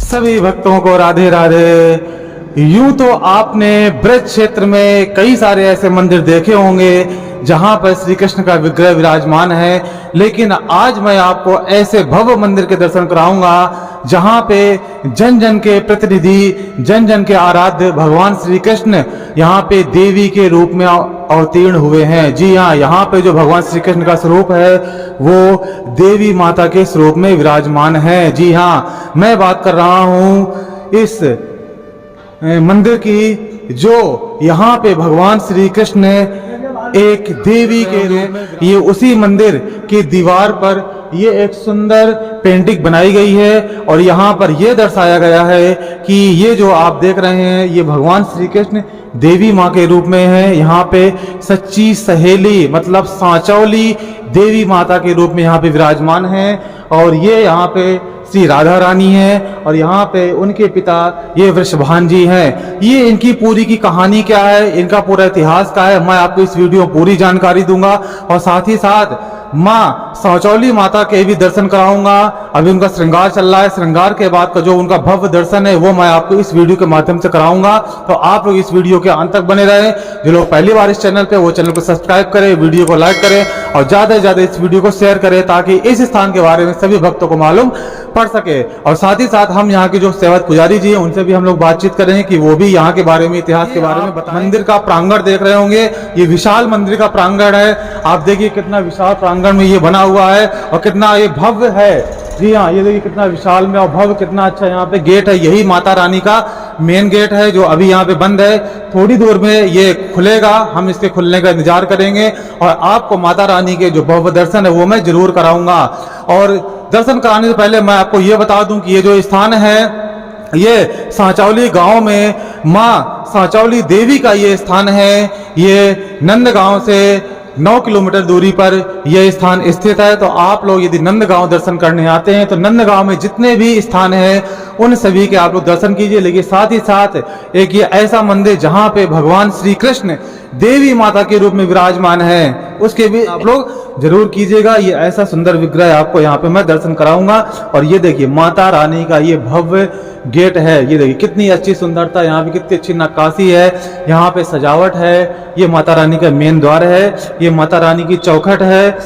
सभी भक्तों को राधे राधे। यूं तो आपने ब्रज क्षेत्र में कई सारे ऐसे मंदिर देखे होंगे जहां पर श्री कृष्ण का विग्रह विराजमान है, लेकिन आज मैं आपको ऐसे भव्य मंदिर के दर्शन कराऊंगा जहां पे जन जन के प्रतिनिधि, जन जन के आराध्य भगवान श्री कृष्ण यहाँ पे देवी के रूप में अवतीर्ण हुए हैं। जी हाँ, यहाँ पे जो भगवान श्री कृष्ण का स्वरूप है वो देवी माता के स्वरूप में विराजमान है। जी हाँ, मैं बात कर रहा हूँ इस मंदिर की जो यहाँ पे भगवान श्री कृष्ण एक देवी के रूप, ये उसी मंदिर की दीवार पर ये एक सुंदर पेंटिंग बनाई गई है और यहाँ पर यह दर्शाया गया है कि ये जो आप देख रहे हैं ये भगवान श्री कृष्ण देवी माँ के रूप में है। यहाँ पे सच्ची सहेली मतलब सांचौली देवी माता के रूप में यहाँ पे विराजमान है और ये यहाँ पे श्री राधा रानी है और यहाँ पे उनके पिता ये वृषभान जी हैं। ये इनकी पूरी की कहानी क्या है, इनका पूरा इतिहास क्या है, मैं आपको इस वीडियो में पूरी जानकारी दूंगा और साथ ही साथ माँ सांचौली माता के भी दर्शन कराऊंगा। अभी उनका श्रृंगार चल रहा है, श्रृंगार के बाद का जो उनका भव्य दर्शन है वो मैं आपको इस वीडियो के माध्यम से कराऊंगा। तो आप लोग इस वीडियो के अंत तक बने रहे। जो लोग पहली बार इस चैनल पे वो चैनल को सब्सक्राइब करें, वीडियो को लाइक करें और ज्यादा से ज्यादा इस वीडियो को शेयर करें ताकि इस स्थान के बारे में सभी भक्तों को मालूम पड़ सके। और साथ ही साथ हम यहाँ के जो सेवक पुजारी जी हैं उनसे भी हम लोग बातचीत करें कि वो भी यहाँ के बारे में, इतिहास के बारे में बताएं। मंदिर का प्रांगण देख रहे होंगे, ये विशाल मंदिर का प्रांगण है। आप देखिए कितना विशाल प्रांगण में ये बना हुआ है और कितना ये भव्य है। जी हाँ, ये देखिए कितना विशाल में और भव्य, कितना अच्छा यहाँ पे गेट है। यही माता रानी का मेन गेट है जो अभी यहाँ पे बंद है। थोड़ी दूर में ये खुलेगा, हम इसके खुलने का इंतजार करेंगे और आपको माता रानी के जो भव्य दर्शन है वो मैं जरूर कराऊंगा। और दर्शन कराने से पहले मैं आपको ये बता दूं कि ये जो स्थान है ये सांचौली गांव में माँ सांचौली देवी का ये स्थान है। ये नंदगांव से 9 किलोमीटर दूरी पर यह स्थान स्थित है। तो आप लोग यदि नंदगांव दर्शन करने आते हैं तो नंदगांव में जितने भी स्थान हैं उन सभी के आप लोग दर्शन कीजिए। लेकिन साथ ही साथ एक ये ऐसा मंदिर जहां पे भगवान श्री कृष्ण देवी माता के रूप में विराजमान है उसके भी आप लोग जरूर कीजिएगा। ये ऐसा सुंदर विग्रह आपको यहाँ पे मैं दर्शन कराऊंगा। और ये देखिए माता रानी का ये भव्य गेट है। ये देखिए कितनी अच्छी सुंदरता, यहाँ पे कितनी अच्छी नक्काशी है, यहाँ पे सजावट है। ये माता रानी का मेन द्वार है, ये माता रानी की चौखट है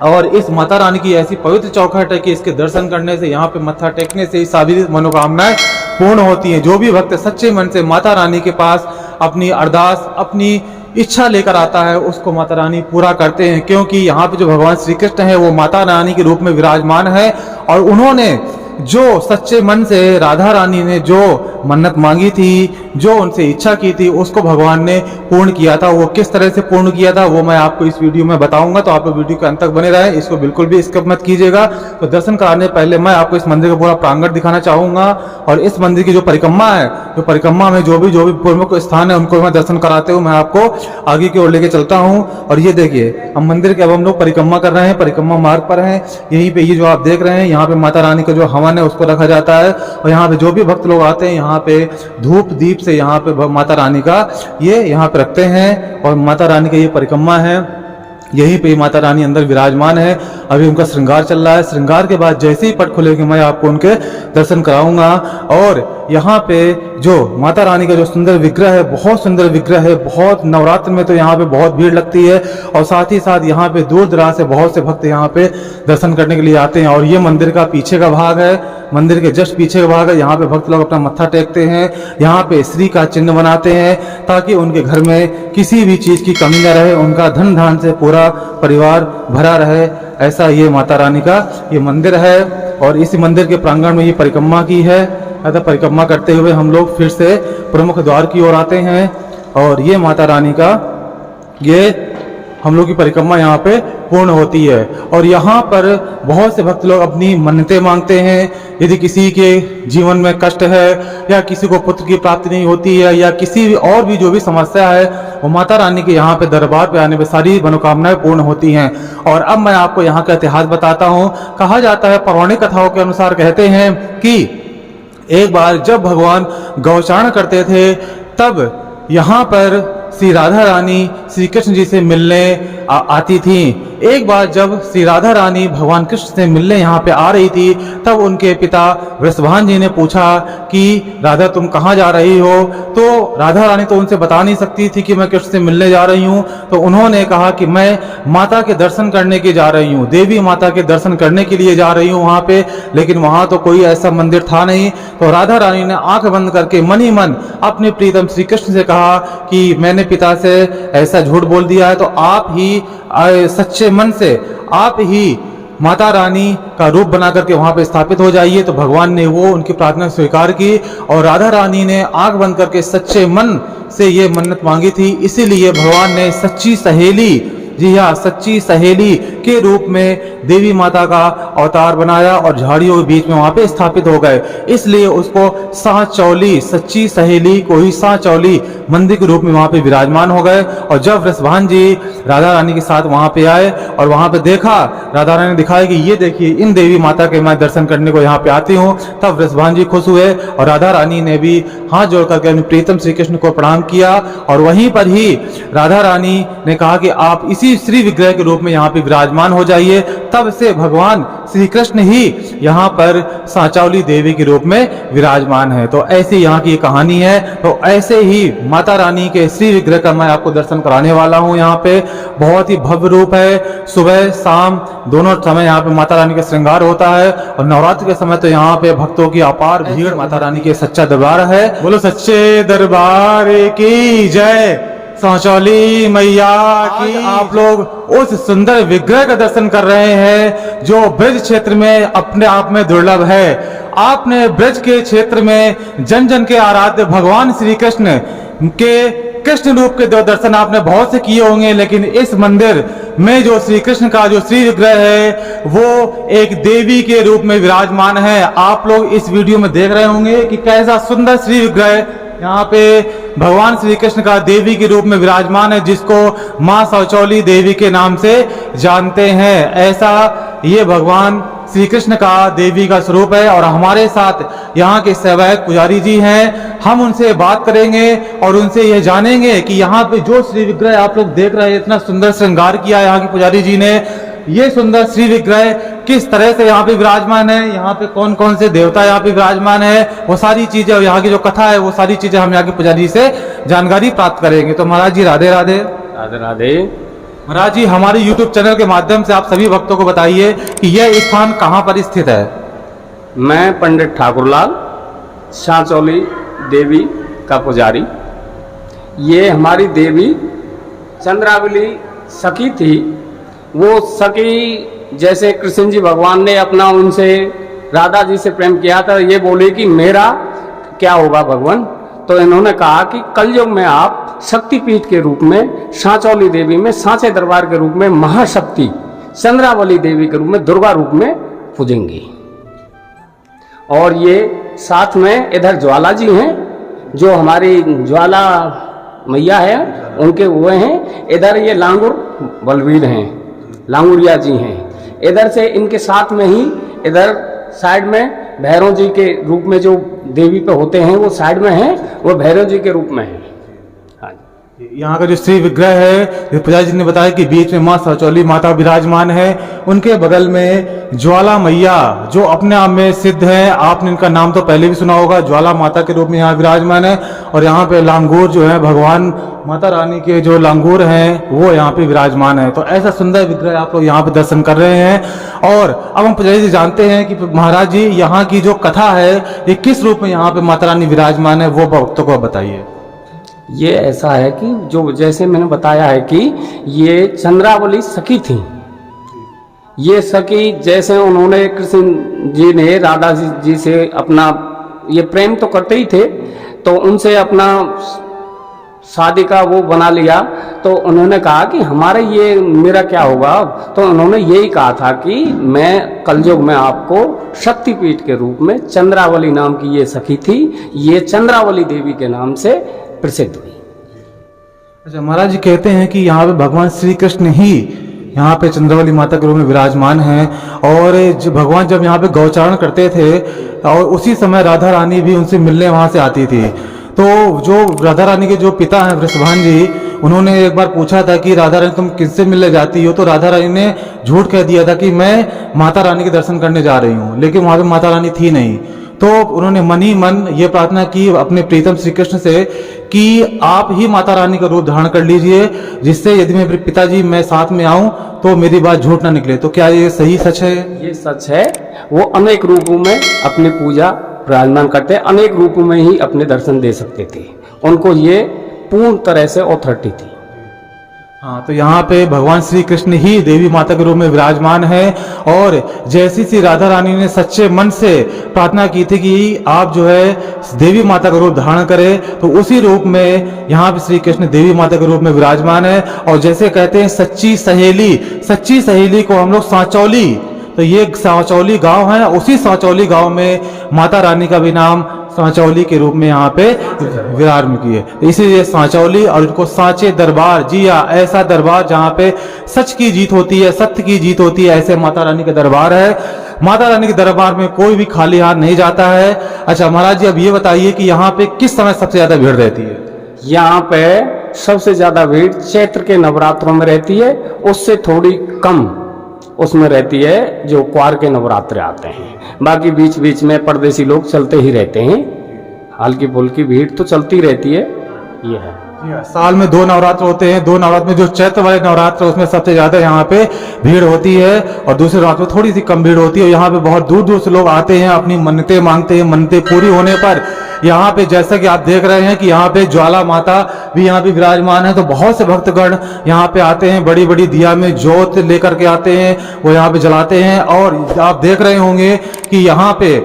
और इस माता रानी की ऐसी पवित्र चौखट है कि इसके दर्शन करने से, यहाँ पे मत्था टेकने से सारी मनोकामनाएं पूर्ण होती हैं। जो भी भक्त सच्चे मन से माता रानी के पास अपनी अरदास, अपनी इच्छा लेकर आता है उसको माता रानी पूरा करते हैं, क्योंकि यहाँ पे जो भगवान श्री कृष्ण है वो माता रानी के रूप में विराजमान है और उन्होंने जो सच्चे मन से राधा रानी ने जो मन्नत मांगी थी, जो उनसे इच्छा की थी, उसको भगवान ने पूर्ण किया था। वो किस तरह से पूर्ण किया था वो मैं आपको इस वीडियो में बताऊंगा। तो आप लोग वीडियो के अंत तक बने रहे, इसको बिल्कुल भी स्किप मत कीजिएगा। तो दर्शन कराने पहले मैं आपको इस मंदिर का पूरा प्रांगण दिखाना चाहूंगा और इस मंदिर की जो परिक्रमा है, जो परिक्रमा में जो भी प्रमुख स्थान है उनको मैं दर्शन कराते हुए मैं आपको आगे की ओर लेके चलता हूँ। और ये देखिए हम मंदिर के अब हम लोग परिक्रमा कर रहे हैं, परिक्रमा मार्ग पर हैं। यहीं पे ये जो आप देख रहे हैं यहाँ पे माता रानी का जो हवन है उसको रखा जाता है और यहाँ पे जो भी भक्त लोग आते हैं यहाँ पे धूप दीप से यहाँ पे माता रानी का ये यहाँ पे रखते हैं और माता रानी का ये परिक्रमा है। यहीं पे माता रानी अंदर विराजमान है। अभी उनका श्रृंगार चल रहा है। श्रृंगार के बाद जैसे ही पट खुलेगी मैं आपको उनके दर्शन कराऊंगा। और यहाँ पे जो माता रानी का जो सुंदर विग्रह है, बहुत सुंदर विग्रह है। बहुत नवरात्र में तो यहाँ पे बहुत भीड़ लगती है और साथ ही साथ यहाँ पे दूर दराज से बहुत से भक्त यहाँ पे दर्शन करने के लिए आते हैं। और ये मंदिर का पीछे का भाग है, मंदिर के जस्ट पीछे का भाग है। यहाँ पे भक्त लोग अपना मत्था टेकते हैं, यहाँ पे श्री का चिन्ह बनाते हैं ताकि उनके घर में किसी भी चीज की कमी न रहे, उनका धन धान से पूरा परिवार भरा रहे। ऐसा ये माता रानी का ये मंदिर है। और इसी मंदिर के प्रांगण में ये परिक्रमा की है। अतः परिक्रमा करते हुए हम लोग फिर से प्रमुख द्वार की ओर आते हैं और ये माता रानी का ये हम लोग की परिक्रमा यहाँ पे पूर्ण होती है। और यहाँ पर बहुत से भक्त लोग अपनी मन्नतें मांगते हैं। यदि किसी के जीवन में कष्ट है या किसी को पुत्र की प्राप्ति नहीं होती है या किसी भी और भी जो भी समस्या है, वो माता रानी के यहाँ पे दरबार पे आने पे सारी मनोकामनाएं पूर्ण होती हैं। और अब मैं आपको यहाँ का इतिहास बताता हूँ। कहा जाता है, पौराणिक कथाओं के अनुसार कहते हैं कि एक बार जब भगवान गौचारण करते थे तब यहाँ पर श्री राधा रानी श्री कृष्ण जी से मिलने आती थी। एक बार जब श्री राधा रानी भगवान कृष्ण से मिलने यहाँ पे आ रही थी तब उनके पिता वृषभान जी ने पूछा कि राधा तुम कहाँ जा रही हो। तो राधा रानी तो उनसे बता नहीं सकती थी कि मैं कृष्ण से मिलने जा रही हूँ। तो उन्होंने कहा कि मैं माता के दर्शन करने के जा रही हूँ, देवी माता के दर्शन करने के लिए जा रही हूँ वहाँ पे। लेकिन वहाँ तो कोई ऐसा मंदिर था नहीं। तो राधा रानी ने आंख बंद करके मन ही मन अपने प्रीतम श्री कृष्ण से कहा कि मैंने पिता से ऐसा झूठ बोल दिया है, तो आप ही सच्चे मन से आप ही माता रानी का रूप बना करके वहां पे स्थापित हो जाइए। तो भगवान ने वो उनकी प्रार्थना स्वीकार की और राधा रानी ने आंख बंद करके सच्चे मन से ये मन्नत मांगी थी। इसीलिए भगवान ने सच्ची सहेली, जी हाँ, सच्ची सहेली के रूप में देवी माता का अवतार बनाया और झाड़ियों के बीच में वहां पे स्थापित हो गए। इसलिए उसको सांचौली, सच्ची सहेली को ही सांचौली मंदिर के रूप में वहां पे विराजमान हो गए। और जब वृषभान जी राधा रानी के साथ वहां पे आए और वहां पे देखा, राधा रानी ने दिखाया कि ये देखिए इन देवी माता के मैं दर्शन करने को यहाँ पे आती हूँ, तब वृषभान जी खुश हुए और राधा रानी ने भी हाथ जोड़ करके अपने प्रीतम श्री कृष्ण को प्रणाम किया। और वहीं पर ही राधा रानी ने कहा कि आप इसी श्री विग्रह के रूप में यहाँ पे विराजमान हो जाइए। तब से भगवान श्री कृष्ण ही यहाँ पर सांचौली देवी के रूप में विराजमान है। तो ऐसी यहाँ की कहानी है। तो ऐसे ही माता रानी के श्री विग्रह का मैं आपको दर्शन कराने वाला हूँ। यहाँ पे बहुत ही भव्य रूप है। सुबह शाम दोनों समय यहाँ पे माता रानी का श्रृंगार होता है और नवरात्र के समय तो यहाँ पे भक्तों की अपार भीड़ माता रानी के सच्चा दरबार है। बोलो सच्चे दरबार की जय, सांचौली मैया की। आप लोग उस सुंदर विग्रह का दर्शन कर रहे हैं जो ब्रज क्षेत्र में अपने आप में दुर्लभ है। आपने ब्रज के क्षेत्र में जन जन के आराध्य भगवान श्री कृष्ण के कृष्ण रूप के दर्शन आपने बहुत से किए होंगे, लेकिन इस मंदिर में जो श्री कृष्ण का जो श्री विग्रह है वो एक देवी के रूप में विराजमान है। आप लोग इस वीडियो में देख रहे होंगे कि कैसा सुंदर श्री विग्रह यहाँ पे भगवान श्री कृष्ण का देवी के रूप में विराजमान है, जिसको माँ सांचौली देवी के नाम से जानते हैं। ऐसा ये भगवान श्री कृष्ण का देवी का स्वरूप है। और हमारे साथ यहाँ के सेवक पुजारी जी हैं, हम उनसे बात करेंगे और उनसे यह जानेंगे कि यहाँ पे जो श्री विग्रह आप लोग देख रहे हैं, इतना सुंदर श्रृंगार किया यहाँ के पुजारी जी ने, ये सुंदर श्री विग्रह किस तरह से यहाँ पे विराजमान है, यहाँ पे कौन कौन से देवता यहाँ पे विराजमान है, वो सारी चीजें और यहाँ की जो कथा है वो सारी चीजें हम यहाँ के पुजारी से जानकारी प्राप्त करेंगे। तो महाराज जी राधे राधे। राधे राधे। महाराज जी हमारे YouTube चैनल के माध्यम से आप सभी भक्तों को बताइए कि यह स्थान कहाँ पर स्थित है। मैं पंडित ठाकुरलाल, सांचौली देवी का पुजारी। ये हमारी देवी चंद्रावली सखी थी। वो सखी जैसे कृष्ण जी भगवान ने अपना उनसे राधा जी से प्रेम किया था, ये बोले कि मेरा क्या होगा भगवान। तो इन्होंने कहा कि कलयुग में आप शक्तिपीठ के रूप में सांचौली देवी में सांचे दरबार के रूप में महाशक्ति चंद्रावली देवी के रूप में दुर्गा रूप में पूजेंगी। और ये साथ में इधर ज्वाला जी हैं, जो हमारी ज्वाला मैया है उनके वो हैं। इधर ये लांगुर बलवीर हैं, लांगुरिया जी हैं। इधर से इनके साथ में ही इधर साइड में भैरव जी के रूप में जो देवी पे होते हैं वो साइड में हैं, वो भैरव जी के रूप में हैं। हाँ, यहाँ का जो श्री विग्रह है, पुजारी जी ने बताया कि बीच में माँ सहचौली माता विराजमान है, उनके बगल में ज्वाला मैया जो अपने आप में सिद्ध है, आपने इनका नाम तो पहले भी सुना होगा, ज्वाला माता के रूप में यहाँ विराजमान है। और यहाँ पे लांगूर जो है, भगवान माता रानी के जो लांगूर हैं वो यहाँ पे विराजमान है। तो ऐसा सुंदर विग्रह आप लोग यहाँ पे दर्शन कर रहे हैं। और अब हम पुजारी जी जानते हैं कि महाराज जी यहाँ की जो कथा है ये किस रूप में यहाँ पे माता रानी विराजमान है, वो भक्तों को बताइए। ये ऐसा है कि जो जैसे मैंने बताया है कि ये चंद्रावली सखी थी। ये सखी जैसे उन्होंने कृष्ण जी ने राधा जी से अपना ये प्रेम तो करते ही थे, तो उनसे अपना शादी का वो बना लिया। तो उन्होंने कहा कि हमारे ये मेरा क्या होगा, तो उन्होंने यही कहा था कि मैं कलयुग में आपको शक्तिपीठ के रूप में चंद्रावली नाम की ये सखी थी, ये चंद्रावली देवी के नाम से प्रसिद्ध हुई। अच्छा, महाराज जी कहते हैं कि यहाँ पे भगवान श्री कृष्ण ही यहाँ पे चंद्रावली माता के रूप में विराजमान हैं। और भगवान जब यहाँ पे गौचारण करते थे और उसी समय राधा रानी भी उनसे मिलने वहां से आती थी। तो जो राधा रानी के जो पिता हैं वृषभान जी, उन्होंने एक बार पूछा था कि राधा रानी तुम किससे मिलने जाती हो, तो राधा रानी ने झूठ कह दिया था कि मैं माता रानी के दर्शन करने जा रही हूँ, लेकिन वहां पे माता रानी थी नहीं। तो उन्होंने मन ही मन ये प्रार्थना की अपने प्रीतम श्री कृष्ण से कि आप ही माता रानी का रूप धारण कर लीजिए, जिससे यदि मेरे पिताजी मैं साथ में आऊं तो मेरी बात झूठ ना निकले। तो क्या ये सही सच है? ये सच है। वो अनेक रूपों में अपनी पूजा विराजमान करते, अनेक रूपों में ही अपने दर्शन दे सकते थे, उनको ये पूर्ण तरह से ऑथोरिटी थी। हाँ, तो यहाँ पे भगवान श्री कृष्ण ही देवी माता के रूप में विराजमान है। और जैसी सी राधा रानी ने सच्चे मन से प्रार्थना की थी कि आप जो है देवी माता का रूप धारण करें, तो उसी रूप में यहाँ पे श्री कृष्ण देवी माता के रूप में विराजमान है। और जैसे कहते हैं सच्ची सहेली को हम लोग सांचौली, तो ये सांचौली गांव है, उसी सांचौली गांव में माता रानी का भी नाम सांचौली के रूप में यहाँ पे विराजमान की है, इसीलिए सांचौली। और इनको सांचे दरबार, जी हाँ, ऐसा दरबार जहाँ पे सच की जीत होती है, सत्य की जीत होती है, ऐसे माता रानी का दरबार है। माता रानी के दरबार में कोई भी खाली हाथ नहीं जाता है। अच्छा महाराज जी, अब ये बताइए कि यहाँ पे किस समय सबसे ज्यादा भीड़ रहती है? यहाँ पे सबसे ज्यादा भीड़ चैत्र के नवरात्रों में रहती है, उससे थोड़ी कम उसमें रहती है जो क्वार के नवरात्र आते हैं। बाकी बीच बीच में परदेसी लोग चलते ही रहते हैं, हल्की फुल्की भीड़ तो चलती रहती है। ये है, साल में 2 नवरात्र होते हैं। 2 नवरात्र में जो चैत्र वाले नवरात्र उसमें सबसे ज्यादा यहाँ पे भीड़ होती है, और दूसरे नवरात्र में थोड़ी सी कम भीड़ होती है। यहाँ पे बहुत दूर दूर से लोग आते हैं, अपनी मन्नतें मांगते हैं, मन्नतें पूरी होने पर यहाँ पे जैसा कि आप देख रहे हैं कि यहाँ पे ज्वाला माता भी यहाँ पे विराजमान है। तो बहुत से भक्तगण यहाँ पे आते हैं, बड़ी बड़ी दिया में जोत लेकर के आते हैं, वो यहाँ पे जलाते हैं। और आप देख रहे होंगे कि यहाँ पे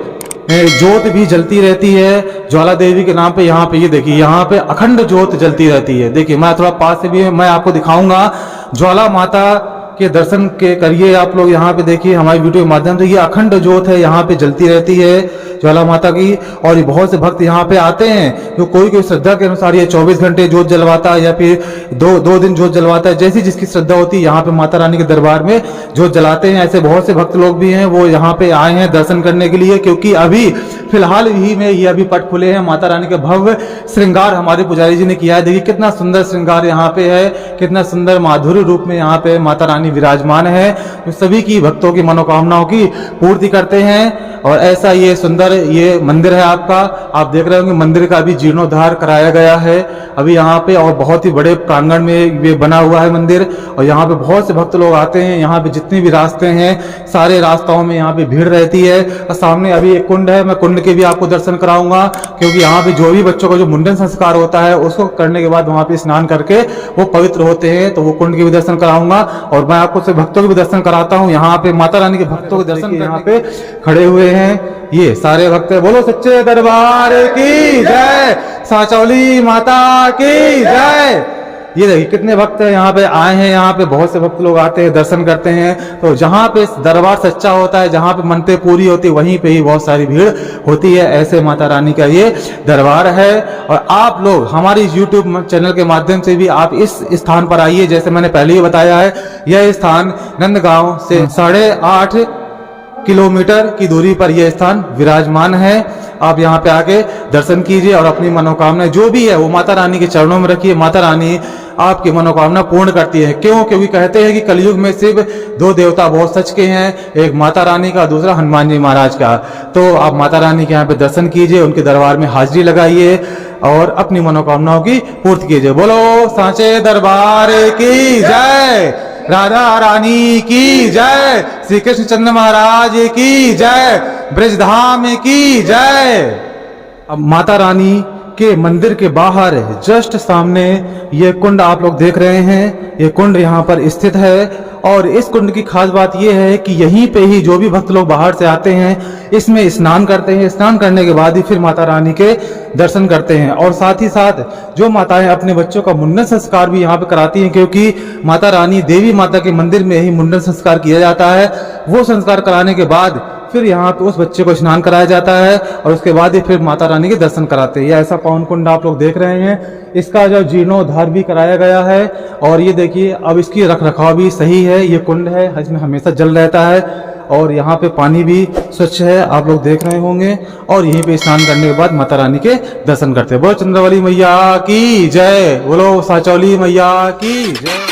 जोत भी जलती रहती है ज्वाला देवी के नाम पे। यहाँ पे ये देखिए, यहाँ पे अखंड जोत जलती रहती है। देखिए, मैं थोड़ा पास से भी मैं आपको दिखाऊंगा। ज्वाला माता के दर्शन के करिए आप लोग, यहाँ पे देखिए हमारी वीडियो के माध्यम से, ये अखंड जोत है यहाँ पे जलती रहती है ज्वाला माता की। और ये बहुत से भक्त यहाँ पे आते हैं, जो कोई श्रद्धा के अनुसार ये 24 घंटे जोत जलवाता है या फिर दो दिन जोत जलवाता है, जैसी जिसकी श्रद्धा होती है। यहाँ पे माता रानी के दरबार में जोत जलाते हैं। ऐसे बहुत से भक्त लोग भी हैं, वो यहाँ पे आए हैं दर्शन करने के लिए, क्योंकि अभी फिलहाल ही में ये अभी पट खुले हैं। माता रानी का भव्य श्रृंगार हमारे पुजारी जी ने किया है। देखिए कितना सुंदर श्रृंगार यहाँ पे है, कितना सुंदर माधुर्य रूप में यहाँ पे माता रानी विराजमान है, तो सभी की भक्तों की मनोकामनाओं की पूर्ति करते हैं। और ऐसा ये सुंदर ये मंदिर है आपका, आप देख रहे होंगे मंदिर का अभी जीर्णोद्धार कराया गया है अभी यहाँ पे, और बहुत ही बड़े प्रांगण में ये बना हुआ है मंदिर। और यहाँ पे बहुत से भक्त लोग आते हैं। यहाँ पे जितने भी रास्ते हैं, सारे रास्ताओं में यहाँ पे भीड़ रहती है। और सामने अभी एक कुंड है, मैं कुंड के भी आपको दर्शन कराऊंगा, क्योंकि यहाँ पे जो भी बच्चों का जो मुंडन संस्कार होता है उसको करने के बाद वहाँ पे स्नान करके वो पवित्र होते हैं, तो वो कुंड के भी दर्शन कराऊंगा। और मैं आपको से भक्तों के भी दर्शन कराता हूँ। यहाँ पे माता रानी के भक्तों के दर्शन यहाँ पे खड़े हुए हैं ये सारे भक्त। बोलो सच्चे दरबार की जय, सांचौली माता की जय। ये देखिए कितने भक्त यहाँ पे आए हैं, यहाँ पे बहुत से भक्त लोग आते हैं, दर्शन करते हैं। तो जहाँ पे दरबार सच्चा होता है, जहाँ पे मनते पूरी होती है, वहीं पे ही बहुत सारी भीड़ होती है। ऐसे माता रानी का ये दरबार है। और आप लोग हमारी YouTube चैनल के माध्यम से भी आप इस स्थान पर आइए। जैसे मैंने पहले ही बताया है, यह स्थान नंदगांव से 8.5 किलोमीटर की दूरी पर यह स्थान विराजमान है। आप यहाँ पे आके दर्शन कीजिए और अपनी मनोकामनाएं जो भी है वो माता रानी के चरणों में रखिए। माता रानी आपकी मनोकामना पूर्ण करती है। क्यों? क्योंकि कहते हैं कि कलयुग में सिर्फ दो देवता बहुत सच के हैं, एक माता रानी का, दूसरा हनुमान जी महाराज का। तो आप माता रानी के यहाँ पे दर्शन कीजिए, उनके दरबार में हाजिरी लगाइए और अपनी मनोकामनाओं की पूर्ति कीजिए। बोलो सांचे दरबार की जय, राधा रानी की जय, श्री कृष्ण चंद्र महाराज की जय, ब्रजधाम की जय। अब माता रानी के मंदिर के बाहर जस्ट सामने ये कुंड आप लोग देख रहे हैं, ये कुंड यहाँ पर स्थित है। और इस कुंड की खास बात ये है कि यहीं पे ही जो भी भक्त लोग बाहर से आते हैं इसमें स्नान करते हैं। स्नान करने के बाद ही फिर माता रानी के दर्शन करते हैं। और साथ ही साथ जो माताएं अपने बच्चों का मुंडन संस्कार भी यहाँ पे कराती हैं, क्योंकि माता रानी देवी माता के मंदिर में ही मुंडन संस्कार किया जाता है। वो संस्कार कराने के बाद फिर यहाँ पे उस बच्चे को स्नान कराया जाता है और उसके बाद ही फिर माता रानी के दर्शन कराते हैं। ये ऐसा पावन कुंड आप लोग देख रहे हैं, इसका जो जीर्णोद्धार भी कराया गया है। और ये देखिए अब इसकी रख रखाव भी सही है। ये कुंड है, इसमें हमेशा जल रहता है और यहाँ पे पानी भी स्वच्छ है, आप लोग देख रहे होंगे। और यहीं पे स्नान करने के बाद माता रानी के दर्शन करते हैं। बोलो चंद्रवली मैया की जय, बोलो साचौली मैया की जय।